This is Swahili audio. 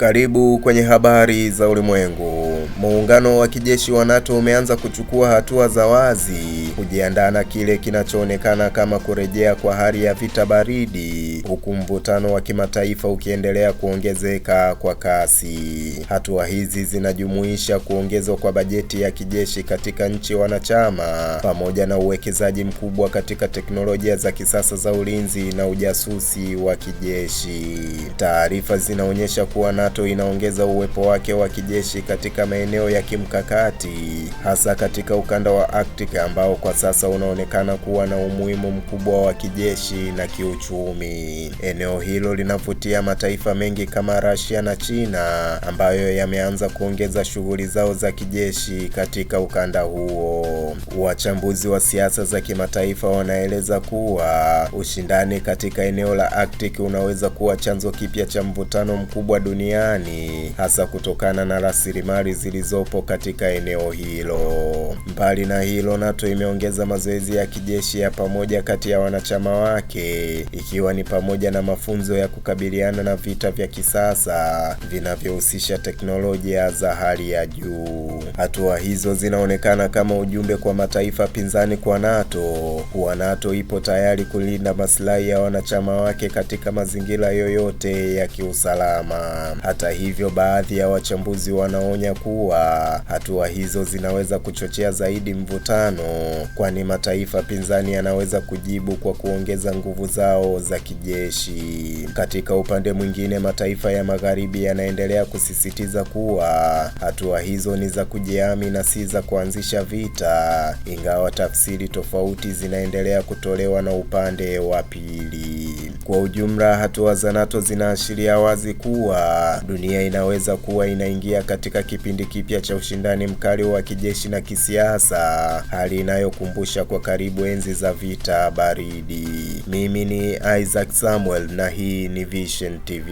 Karibu kwenye habari za ulimwengu. Muungano wa kijeshi wa NATO umeanza kuchukua hatua za wazi kujiandaa na kile kinachoonekana kama kurejea kwa hali ya vita baridi, huku mvutano wa kimataifa ukiendelea kuongezeka kwa kasi. Hatua hizi zinajumuisha kuongezwa kwa bajeti ya kijeshi katika nchi wanachama pamoja na uwekezaji mkubwa katika teknolojia za kisasa za ulinzi na ujasusi wa kijeshi. Taarifa zinaonyesha kuwa NATO inaongeza uwepo wake wa kijeshi katika maeneo ya kimkakati, hasa katika ukanda wa Arctic ambao kwa sasa unaonekana kuwa na umuhimu mkubwa wa kijeshi na kiuchumi. Eneo hilo linavutia mataifa mengi kama Russia na China ambayo yameanza kuongeza shughuli zao za kijeshi katika ukanda huo. Wachambuzi wa siasa za kimataifa wanaeleza kuwa ushindani katika eneo la Arctic unaweza kuwa chanzo kipya cha mvutano mkubwa duniani, hasa kutokana na rasilimali zilizopo katika eneo hilo. Mbali na hilo, NATO imeongeza mazoezi ya kijeshi ya pamoja kati ya wanachama wake, ikiwa ni pamoja na mafunzo ya kukabiliana na vita vya kisasa vinavyohusisha teknolojia za hali ya juu. Hatua hizo zinaonekana kama ujumbe kwa mataifa pinzani kwa NATO kuwa NATO ipo tayari kulinda maslahi ya wanachama wake katika mazingira yoyote ya kiusalama. Hata hivyo, baadhi ya wachambuzi wanaonya kuwa hatua hizo zinaweza kuchochea zaidi mvutano, kwani mataifa pinzani yanaweza kujibu kwa kuongeza nguvu zao za kijeshi. Katika upande mwingine, mataifa ya magharibi yanaendelea kusisitiza kuwa hatua hizo ni za kujihami na si za kuanzisha vita, ingawa tafsiri tofauti zinaendelea kutolewa na upande wa pili. Kwa ujumla, hatua za NATO zinaashiria wazi kuwa dunia inaweza kuwa inaingia katika kipindi kipya cha ushindani mkali wa kijeshi na kisiasa, hali inayokumbusha kwa karibu enzi za vita baridi. Mimi ni Isaac Samuel na hii ni Vision TV.